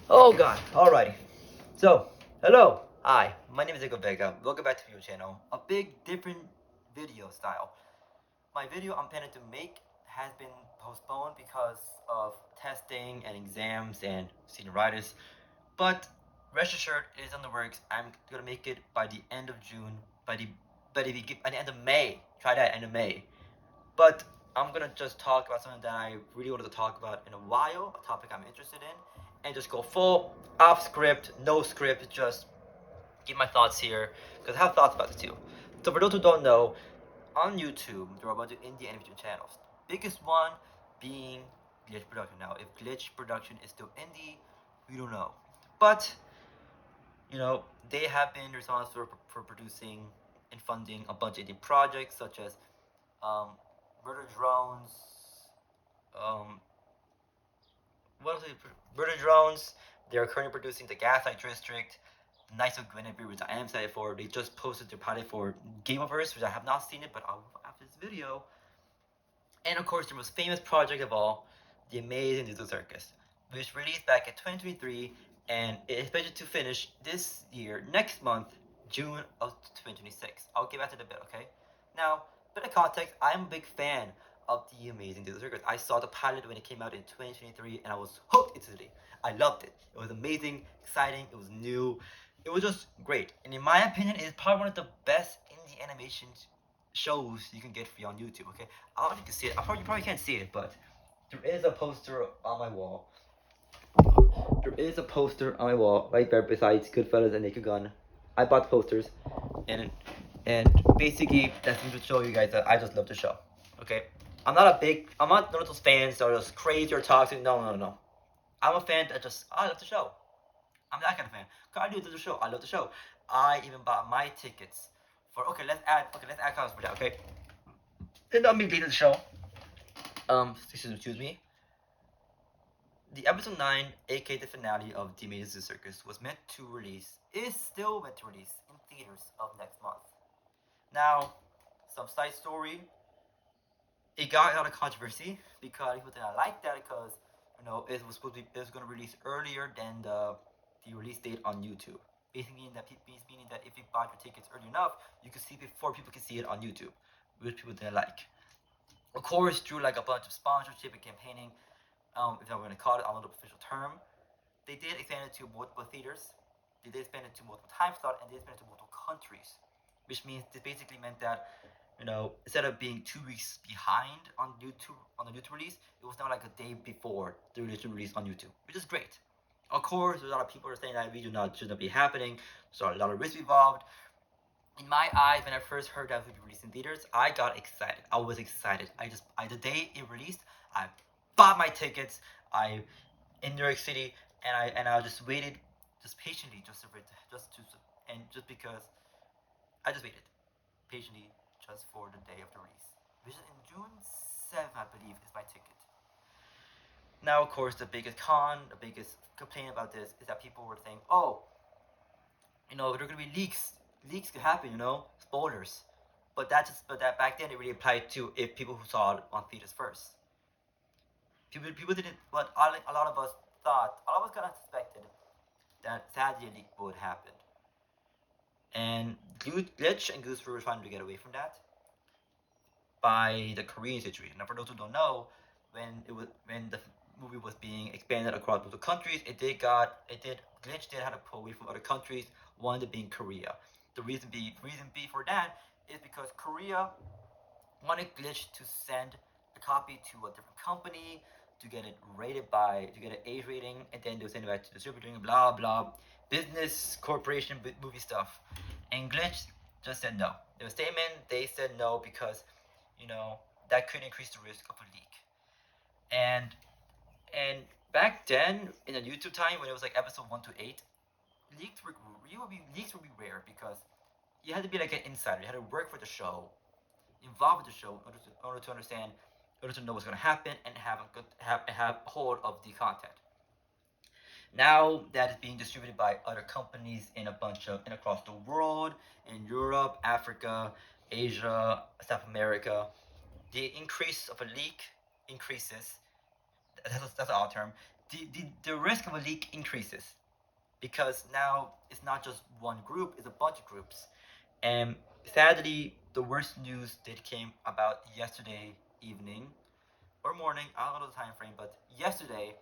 Oh god, alrighty. So, hello, hi, my name is Ego Vega. Welcome back to your channel. A big different video style. My video I'm planning to make has been postponed because of testing and exams and senioritis. But rest assured, it is on the works. I'm gonna make it by the end of June, by the end of May. Try that, end of May. But I'm gonna just talk about something that I really wanted to talk about in a while, a topic I'm interested in, and just go full off script, no script, just give my thoughts here, because I have thoughts about this too. So for those who don't know, on YouTube, there are a bunch of indie animation channels. Biggest one being Glitch Production. Now, if Glitch Production is still indie, we don't know. But, they have been responsible for producing and funding a bunch of indie projects, such as um, Murder Drones, um, what was it? Murder Drones. They are currently producing the Gaslight District, the Knights of Guinevere, which I am excited for. They just posted their pilot for Gameverse, which I have not seen it, but I will after this video. And of course, the most famous project of all, The Amazing Digital Circus, which released back in 2023, and it is expected to finish this year, next month, June of 2026. I'll get back to the bit, okay? Now, bit of context, I'm a big fan of The Amazing Digital Circus. I saw the pilot when it came out in 2023, and I was hooked instantly. I loved it. It was amazing, exciting, it was new, it was just great. And in my opinion, it is probably one of the best indie animations shows you can get free on YouTube, okay? I don't know if you can see it. You probably can't see it, but there is a poster on my wall. There is a poster on my wall right there besides Goodfellas and Naked Gun. I bought posters, and and basically that's to show you guys that I just love the show. Okay, I'm not one of those fans that are just crazy or toxic. No, no, no. I'm a fan that just I love the show. I'm that kind of fan. Cause I do the show. I love the show. I even bought my tickets for. Let's add comments for that. Okay, and not me being the show. Excuse me. The episode 9, aka the finale of The Amazing Circus, is still meant to release in theaters of next month. Now, some side story, it got a lot of controversy because people did not like that because, it was going to release earlier than the release date on YouTube. Basically, meaning that if you bought your tickets early enough, you could see it before people could see it on YouTube, which people didn't like. Of course, through like a bunch of sponsorship and campaigning, if I'm going to call it on an official term, they did expand it to multiple theaters. They did expand it to multiple time slots, and they expanded it to multiple countries, which means this basically meant that instead of being 2 weeks behind on the YouTube release, it was now like a day before the release on YouTube, which is great. Of course, there's a lot of people are saying that should not be happening. So a lot of risk involved. In my eyes, when I first heard that it would be released in theaters, I got excited. I was excited. The day it released, I bought my tickets. I in New York City, and I just waited, just patiently, just because I just waited patiently just for the day of the release, which is in June 7th, I believe, is my ticket. Now, of course, the biggest complaint about this is that people were saying, "Oh, there are gonna be leaks. Leaks could happen, spoilers." But that back then it really applied to if people who saw it on theaters first. People didn't, but a lot of us kind of suspected that sadly a leak would happen. And Glitch and Goose were trying to get away from that by the Korean situation. Now, for those who don't know, when the movie was being expanded across multiple countries, Glitch did have to pull away from other countries, one of being Korea. The reason B for that is because Korea wanted Glitch to send a copy to a different company to get it to get an A rating, and then they'll send it back to the distributor, blah blah, business corporation movie stuff. And Glitch just said no. There was a statement, they said no because, that could increase the risk of a leak. And back then in the YouTube time when it was like episode 1 to 8, leaks would be rare because you had to be like an insider. You had to work for the show, involved with the show in order to understand, in order to know what's going to happen and have hold of the content. Now that is being distributed by other companies in across the world, in Europe, Africa, Asia, South America. The increase of a leak increases That's an odd term. The risk of a leak increases because now it's not just one group; it's a bunch of groups. And sadly, the worst news did came about yesterday evening or morning. I don't know the time frame, but yesterday,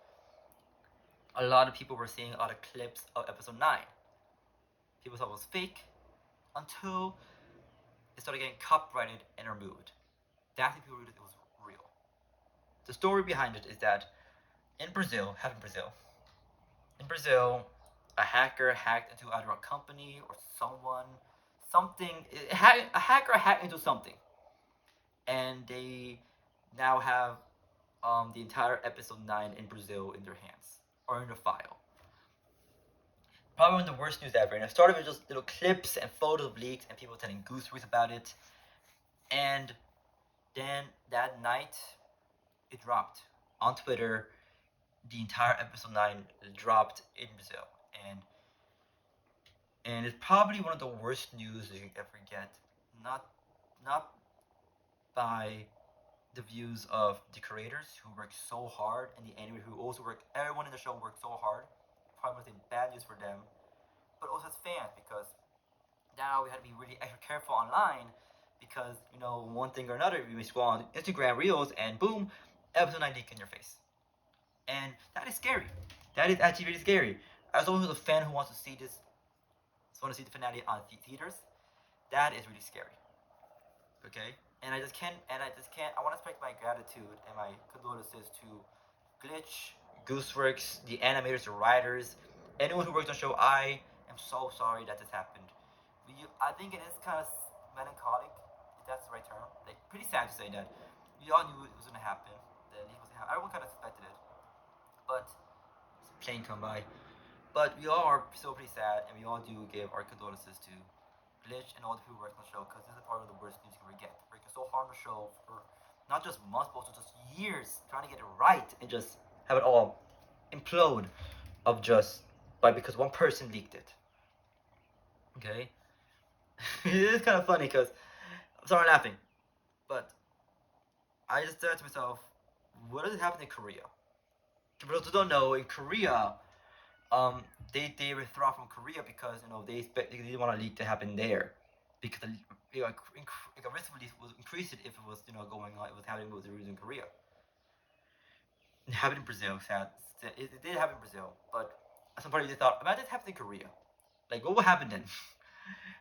a lot of people were seeing a lot of clips of episode 9. People thought it was fake until it started getting copyrighted and removed. That's when people realized it was real. The story behind it is that in Brazil, in Brazil, a hacker hacked into either a company or something. A hacker hacked into something, and they now have the entire episode 9 in Brazil in their hands or in their file. Probably one of the worst news ever. And it started with just little clips and photos of leaks and people telling goose stories about it. And then that night, it dropped on Twitter. The entire episode 9 dropped in Brazil, and it's probably one of the worst news you can ever get. Not not by the views of the creators who work so hard and the animators who also work. Everyone in the show worked so hard. Probably bad news for them, but also as fans because now we had to be really extra careful online because one thing or another we may scroll on Instagram Reels and boom, episode 9 leak in your face, and that is scary. That is actually really scary. As someone who's a fan who wants to see this, want to see the finale on theaters, that is really scary. Okay, and I just can't. I want to express my gratitude and my condolences to Glitch, Gooseworks, the animators, the writers, anyone who worked on the show. I am so sorry that this happened. I think it is kind of melancholic, if that's the right term. Like pretty sad to say that we all knew it was gonna happen. That it was gonna happen. Everyone kind of expected it, but plane come by. But we all are still pretty sad, and we all do give our condolences to Glitch and all the people who worked on the show, because this is part of the worst news you can ever get. Working so hard on the show for not just months, but also just years, trying to get it right, and just have it all implode of just because one person leaked it. Okay, it is kind of funny because I'm sorry I'm laughing, but I just said to myself, what does happen in Korea? For those who don't know, in Korea, they withdraw from Korea because they didn't want a leak to happen there, because a risk of release was increased if it was going on, it was happening with the rules in Korea. It happened in Brazil, sad. It did happen in Brazil, but some party they thought, imagine it happened in Korea. Like, what would happen then?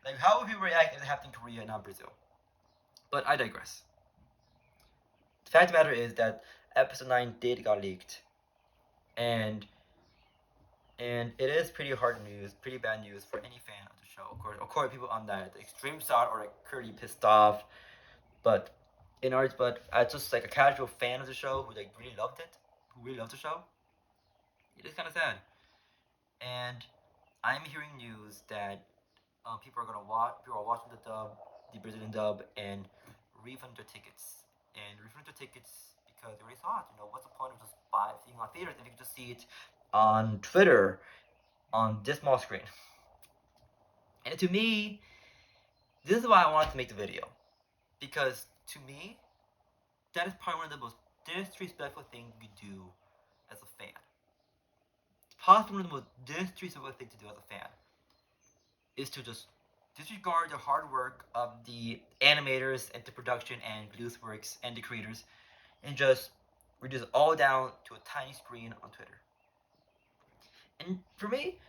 Like, how would people react if it happened in Korea and not Brazil? But I digress. The fact of the matter is that episode 9 did got leaked, and it is pretty hard news, pretty bad news for any fan of the show. Of course, people on the extreme side are like curly pissed off, but as just like a casual fan of the show who like really loved it, who really loved the show, it is kind of sad. And I'm hearing news that people are watching the dub, the Brazilian dub, and refund their tickets. And refund their tickets because they already saw it. What's the point of just seeing on theaters if you can just see it on Twitter on this small screen? And to me, this is why I wanted to make the video, because to me, that is probably one of the most disrespectful things you do as a fan. It's possibly one of the most disrespectful things to do as a fan is to just disregard the hard work of the animators and the production and Bluesworks and the creators, and just reduce it all down to a tiny screen on Twitter. And for me,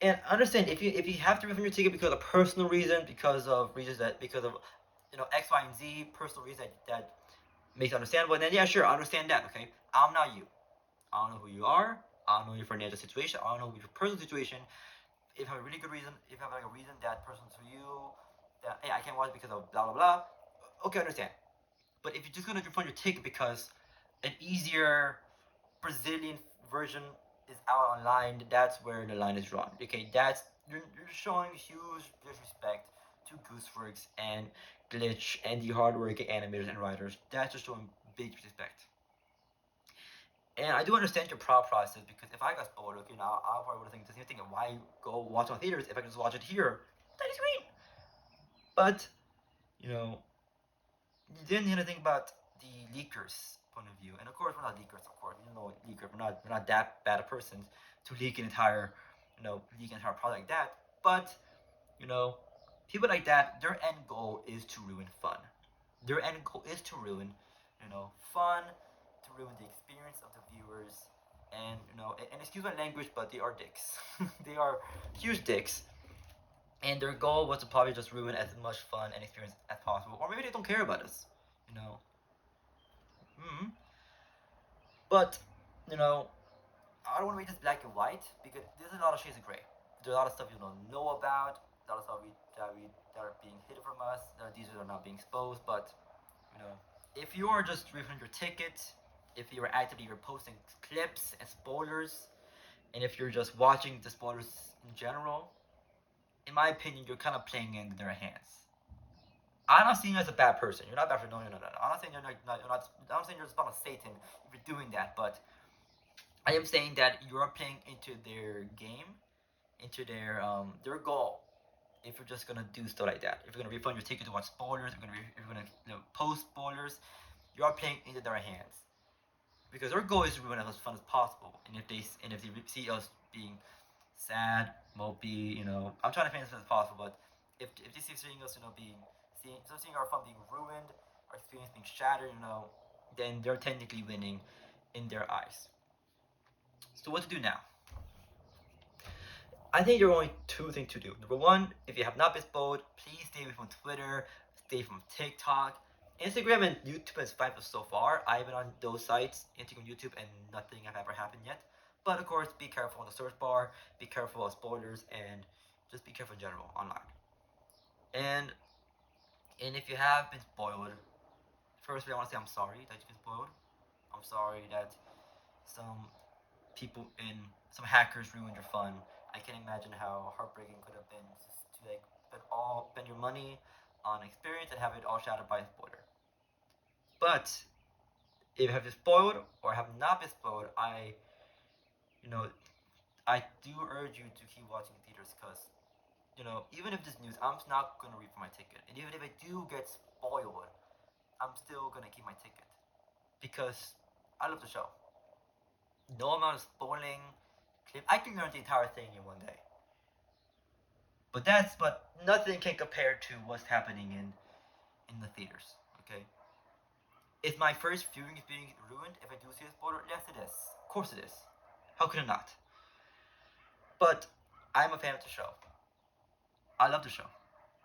and understand, if you have to refund your ticket because of personal reason, because of X, Y, and Z personal reason that makes it understandable, and then yeah, sure, I understand that. Okay, I'm not you. I don't know who you are. I don't know your financial situation. I don't know your personal situation. If you have a really good reason, if you have like a reason that person's for you, that hey, I can't watch it because of blah blah blah. Okay, I understand. But if you're just gonna refund your ticket because an easier Brazilian version is out online, that's where the line is drawn. Okay, you're showing huge disrespect to Gooseworks and Glitch and the hardworking animators and writers. That's just showing big disrespect. And I do understand your process, because if I got spoiled, okay, now I probably would think, why go watch on theaters if I can just watch it here? That is great. But you didn't hear anything about the leakers point of view. And of course, we're not leakers. Of course, you know, leakers. We're not that bad of persons to leak an entire, leak an entire product like that. But you know, people like that, their end goal is to ruin fun. Their end goal is to ruin, fun, to ruin the experience of the viewers. And and excuse my language, but they are dicks. They are huge dicks. And their goal was to probably just ruin as much fun and experience as possible. Or maybe they don't care about us, you know. Mm-hmm. But, you know, I don't want to make this black and white because there's a lot of shades of gray. There's a lot of stuff you don't know about. A lot of stuff that are being hidden from us. These are not being exposed. But you know, if you are just refunding your ticket, if you are actively posting clips and spoilers, and if you're just watching the spoilers in general, in my opinion, you're kind of playing into their hands. I'm not seeing you as a bad person. You're not a bad person. No, no, no, no. I'm not saying you're not. I'm not saying you're the spawn of Satan if you're doing that. But I am saying that you're playing into their game, into their goal. If you're just gonna do stuff like that, if you're gonna refund your ticket to watch spoilers, if you're gonna post spoilers, you are playing into their hands. Because our goal is to ruin as fun as possible. And if they see us being sad, mopey, I'm trying to make it as fun as possible. But if they see seeing us, seeing our fun being ruined, our experience being shattered, then they're technically winning in their eyes. So what to do now? I think there are only two things to do. Number one, if you have not been spoiled, please stay away from Twitter, stay from TikTok. Instagram and YouTube is fine so far. I've been on those sites, Instagram, YouTube, and nothing have ever happened yet. But of course, be careful on the search bar, be careful of spoilers, and just be careful in general online. And if you have been spoiled, firstly, I want to say I'm sorry that you've been spoiled. I'm sorry that some some hackers ruined your fun. I can imagine how heartbreaking could have been to spend your money on experience and have it all shattered by a spoiler. But if you have been spoiled or have not been spoiled, I do urge you to keep watching theaters because even if this news, I'm not gonna refund my ticket, and even if I do get spoiled, I'm still gonna keep my ticket because I love the show. No amount of spoiling, I can learn the entire thing in one day. But nothing can compare to what's happening in the theaters. Okay. Is my first viewing being ruined if I do see a spoiler? Yes, it is. Of course it is. How could it not? But I'm a fan of the show. I love the show.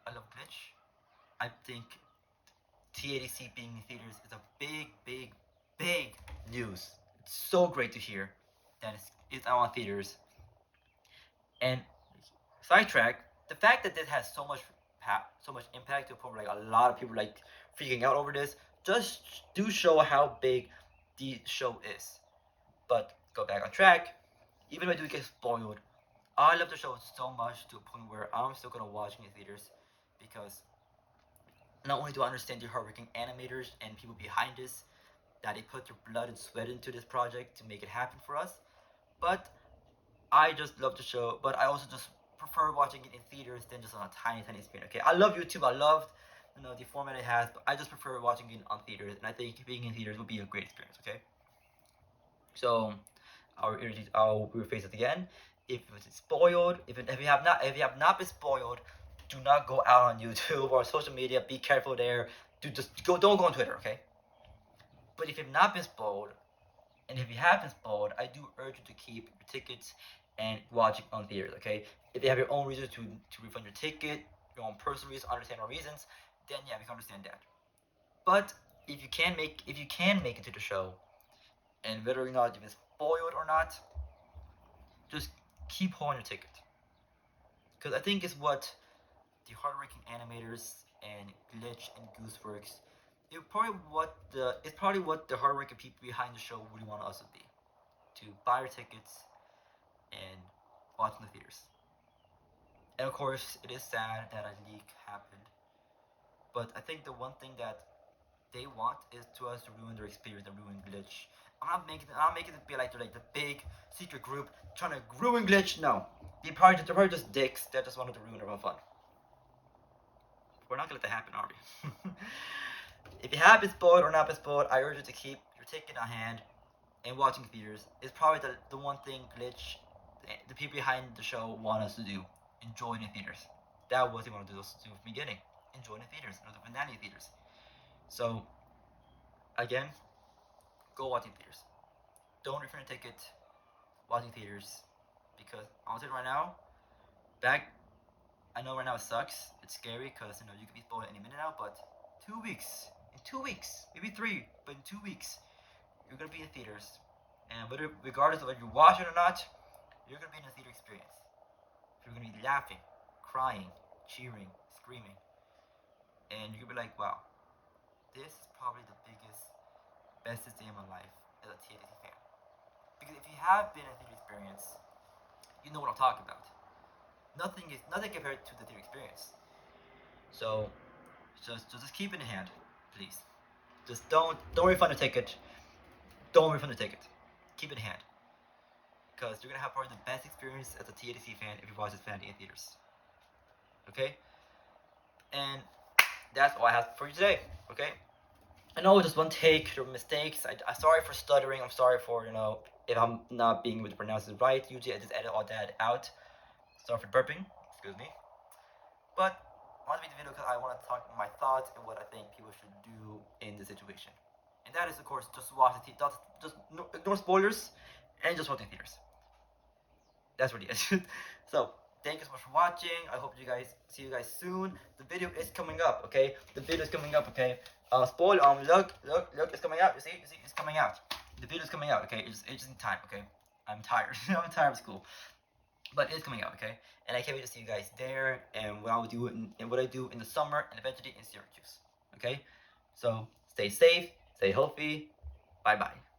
I love Glitch. I think TADC being in theaters is a big, big, big news. It's so great to hear that it's out on theaters. And sidetrack, the fact that this has so much impact to the point where a lot of people freaking out over this just do show how big the show is. But go back on track. Even if I do get spoiled, I love the show so much to a point where I'm still gonna watch it in theaters because not only do I understand the hardworking animators and people behind this, that they put their blood and sweat into this project to make it happen for us, but I just love the show. But I also just prefer watching it in theaters than just on a tiny screen. Okay, I love YouTube. I loved the format it has, but I just prefer watching it on theaters, and I think being in theaters would be a great experience. Okay, so I'll rephrase it again. If it's spoiled, if you have not been spoiled, do not go out on YouTube or social media. Be careful there. Don't go on Twitter. Okay. But if you've not been spoiled, and if you have been spoiled, I do urge you to keep your tickets and watch it on theaters. Okay. If you have your own reasons to refund your ticket, your own personal reasons, understandable reasons, then yeah, we can understand that. But if you can make it to the show, and whether or not you've been spoiled or not, just keep holding your ticket. Because I think it's what the hardworking animators and Glitch and Gooseworks, it's probably what the hardworking people behind the show really want us to be. To buy your tickets and watch in the theaters. And of course, it is sad that a leak happened. But I think the one thing that they want is to us to ruin their experience and ruin Glitch. I'm not making it be like they're like the big secret group trying to ruin Glitch. No, they're probably just dicks that just wanted to ruin their own fun. We're not gonna let that happen, are we? If you have been spoiled or not been spoiled, I urge you to keep your ticket on hand and watching theaters is probably the one thing glitch the people behind the show want us to do. Enjoy the theaters. That was what they want to do from the beginning. Enjoy the theaters, or the finale theaters. So, again, go watch in theaters. Don't return a ticket watching theaters, because I'll tell you right now, I know right now it sucks. It's scary because you could be spoiled any minute now. But 2 weeks, in 2 weeks, maybe 3, but in 2 weeks, you're gonna be in theaters, and regardless of whether you watch it or not, you're gonna be in a theater experience. You're gonna be laughing, crying, cheering, screaming, and you're gonna be like, "Wow, this is probably the biggest, bestest day of my life as a TADC fan." Because if you have been in a theater experience, you know what I'm talking about. Nothing compared to the theater experience. So just keep it in hand, please. Just don't refund the ticket. Don't refund the ticket. Keep it in hand, because you're gonna have probably the best experience as a TADC fan if you watch this Finale in theaters. Okay, and that's all I have for you today. Okay, I know just one take, there were mistakes. I'm sorry for stuttering. I'm sorry for if I'm not being able to pronounce it right. Usually I just edit all that out. Sorry for burping. Excuse me. But I want to make the video because I want to talk my thoughts and what I think people should do in this situation. And that is, of course, just watch the just ignore spoilers and just watch in theaters. That's what it is. So, thank you so much for watching. I hope see you guys soon. The video is coming up, okay? The video is coming up, okay? Spoil, look, it's coming out. You see, it's coming out. The video is coming out, okay? It's just in time, okay? I'm tired. I'm tired of school. But it is coming out, okay? And I can't wait to see you guys there, and what I will do and what I do in the summer, and eventually in Syracuse, okay? So, stay safe, stay healthy. Bye-bye.